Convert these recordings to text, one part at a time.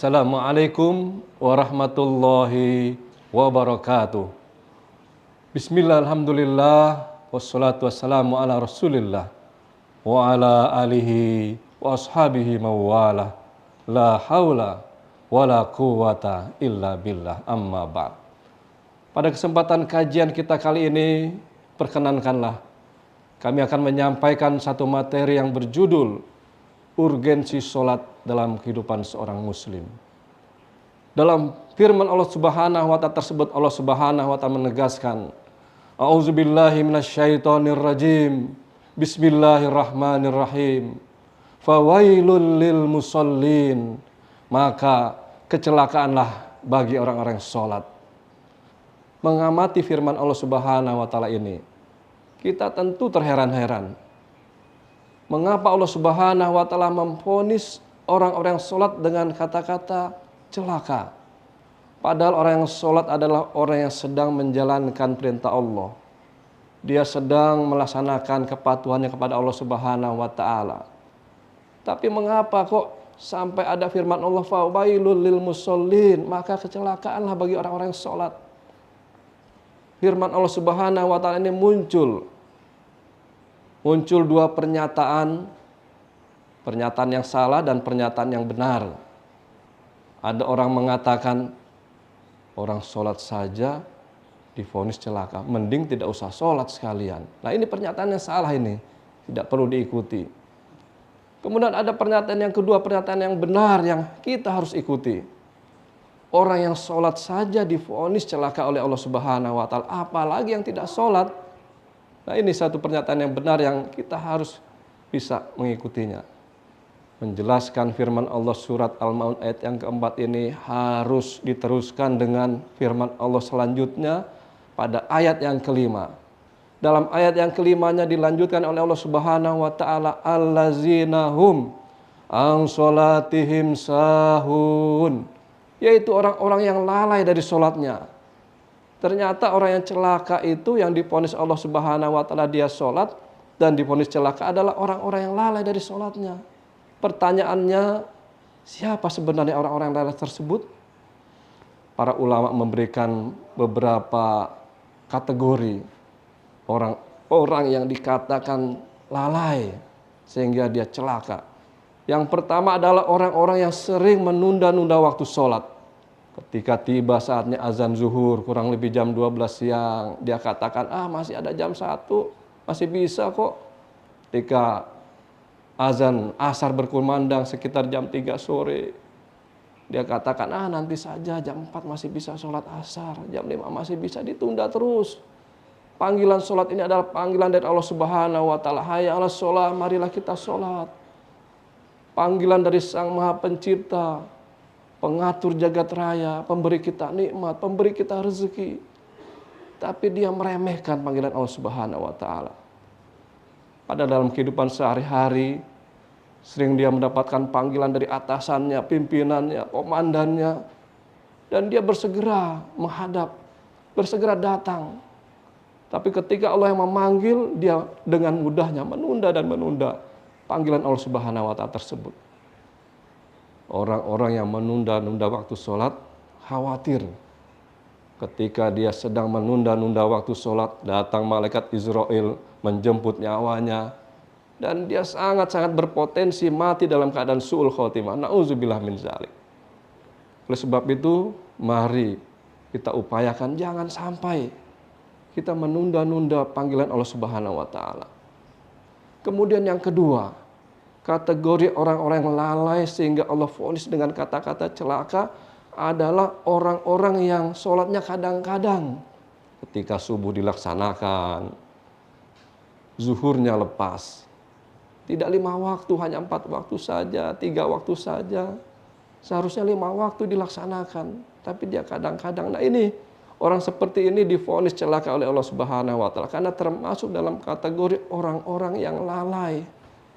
Assalamualaikum warahmatullahi wabarakatuh. Bismillah, alhamdulillah, wassalatu wassalamu ala rasulillah wa ala alihi wa ashabihi mawalah. La haula wa la quwata illa billah, amma ba'd. Pada kesempatan kajian kita kali ini, perkenankanlah kami akan menyampaikan satu materi yang berjudul urgensi sholat dalam kehidupan seorang muslim. Dalam firman Allah Subhanahu wa ta'ala tersebut, Allah Subhanahu wa ta'ala menegaskan, A'udzubillahi minasyaitonirrajim. Bismillahirrahmanirrahim. Fawailul lil musallin. Maka kecelakaanlah bagi orang-orang yang sholat. Mengamati firman Allah Subhanahu wa ta'ala ini, kita tentu terheran-heran. Mengapa Allah Subhanahu wa ta'ala memvonis orang-orang yang sholat dengan kata-kata celaka? Padahal orang yang sholat adalah orang yang sedang menjalankan perintah Allah. Dia sedang melaksanakan kepatuhannya kepada Allah Subhanahu wa ta'ala. Tapi mengapa kok sampai ada firman Allah, fawailul lil musallin, maka kecelakaanlah bagi orang-orang yang sholat. Firman Allah Subhanahu wa ta'ala ini muncul dua pernyataan yang salah dan pernyataan yang benar. Ada orang mengatakan orang sholat saja divonis celaka, mending tidak usah sholat sekalian. Nah, ini pernyataan yang salah, ini tidak perlu diikuti. Kemudian ada pernyataan yang kedua, pernyataan yang benar yang kita harus ikuti. Orang yang sholat saja divonis celaka oleh Allah Subhanahu wa ta'ala, apalagi yang tidak sholat. Nah, ini satu pernyataan yang benar yang kita harus bisa mengikutinya. Menjelaskan firman Allah surat Al-Maun ayat yang keempat ini harus diteruskan dengan firman Allah selanjutnya pada ayat yang kelima. Dalam ayat yang kelimanya dilanjutkan oleh Allah Subhanahu wa ta'ala, allazina hum an sholatihim sahun, yaitu orang-orang yang lalai dari sholatnya. Ternyata orang yang celaka itu yang divonis Allah Subhanahu wa ta'ala dia sholat, dan divonis celaka adalah orang-orang yang lalai dari sholatnya. Pertanyaannya, siapa sebenarnya orang-orang yang lalai tersebut? Para ulama memberikan beberapa kategori orang-orang yang dikatakan lalai sehingga dia celaka. Yang pertama adalah orang-orang yang sering menunda-nunda waktu sholat. Ketika tiba saatnya azan zuhur, kurang lebih jam 12 siang, dia katakan, masih ada jam 1, masih bisa kok. Ketika azan asar berkumandang sekitar jam 3 sore, dia katakan, nanti saja jam 4 masih bisa sholat asar, jam 5 masih bisa, ditunda terus. Panggilan sholat ini adalah panggilan dari Allah Subhanahu wa ta'ala. Hayya 'alas sholat, marilah kita sholat. Panggilan dari Sang Maha Pencipta, pengatur jagat raya, pemberi kita nikmat, pemberi kita rezeki. Tapi dia meremehkan panggilan Allah Subhanahu wa ta'ala. Pada dalam kehidupan sehari-hari, sering dia mendapatkan panggilan dari atasannya, pimpinannya, komandannya, dan dia bersegera menghadap, bersegera datang. Tapi ketika Allah yang memanggil, dia dengan mudahnya menunda dan menunda panggilan Allah Subhanahu wa ta'ala tersebut. Orang-orang yang menunda-nunda waktu sholat khawatir ketika dia sedang menunda-nunda waktu sholat, datang malaikat Israel menjemput nyawanya, dan dia sangat-sangat berpotensi mati dalam keadaan su'ul khotimah. Na'udzubillah min dzalik. Oleh sebab itu, mari kita upayakan jangan sampai kita menunda-nunda panggilan Allah Subhanahu wa ta'ala. Kemudian yang kedua, kategori orang-orang yang lalai sehingga Allah vonis dengan kata-kata celaka adalah orang-orang yang sholatnya kadang-kadang. Ketika subuh dilaksanakan, zuhurnya lepas. Tidak 5 waktu, hanya 4 waktu saja, 3 waktu saja. Seharusnya 5 waktu dilaksanakan, tapi dia kadang-kadang. Nah, ini orang seperti ini divonis celaka oleh Allah Subhanahu wa ta'ala karena termasuk dalam kategori orang-orang yang lalai.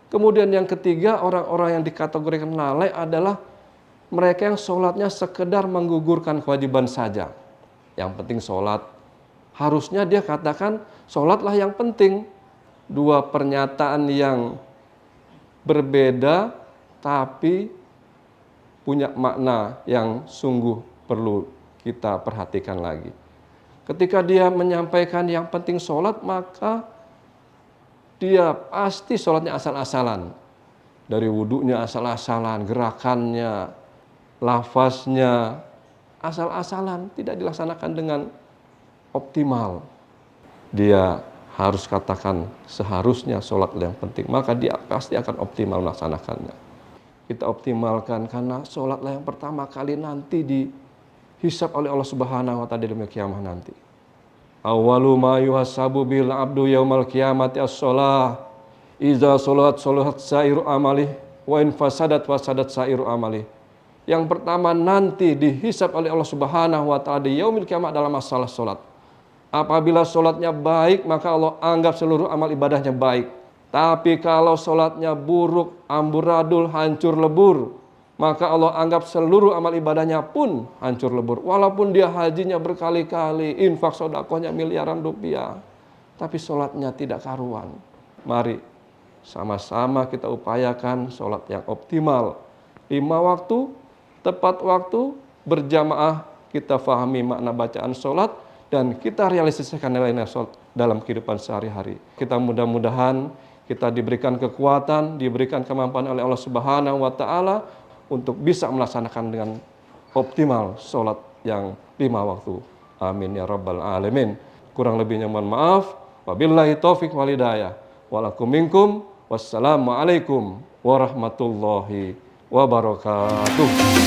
Kemudian yang ketiga, orang-orang yang dikategorikan lalai adalah mereka yang sholatnya sekedar menggugurkan kewajiban saja. Yang penting sholat. Harusnya dia katakan sholatlah yang penting. Dua pernyataan yang berbeda tapi punya makna yang sungguh perlu kita perhatikan lagi. Ketika dia menyampaikan yang penting sholat, maka dia pasti sholatnya asal-asalan. Dari wudhunya asal-asalan, gerakannya, lafaznya asal-asalan, tidak dilaksanakan dengan optimal. Dia harus katakan seharusnya sholat yang penting, maka dia pasti akan optimal melaksanakannya. Kita optimalkan karena sholatlah yang pertama kali nanti dihisab oleh Allah Subhanahu wa Ta'ala di dunia kiamat nanti. Awwalu ma yuhasabu bil abdu yaumal qiyamati as-shalah. Iza sholat sairu amalih wa in fasadat sairu amalih. Yang pertama nanti dihisab oleh Allah Subhanahu wa Ta'ala di yaumil kiamat dalam masalah sholat. Apabila sholatnya baik, maka Allah anggap seluruh amal ibadahnya baik. Tapi kalau sholatnya buruk, amburadul, hancur lebur, maka Allah anggap seluruh amal ibadahnya pun hancur lebur. Walaupun dia hajinya berkali-kali, infak sodakohnya miliaran rupiah, tapi sholatnya tidak karuan. Mari sama-sama kita upayakan sholat yang optimal. 5 waktu, tepat waktu, berjamaah, kita fahami makna bacaan sholat, dan kita realisasikan nilai-nilai sholat dalam kehidupan sehari-hari. Kita mudah-mudahan kita diberikan kekuatan, diberikan kemampuan oleh Allah Subhanahu wa Ta'ala untuk bisa melaksanakan dengan optimal sholat yang 5 waktu. Amin ya rabbal alamin. Kurang lebihnya mohon maaf. Wabillahi taufiq wal hidayah. Walakum minkum. Wassalamualaikum warahmatullahi wabarakatuh.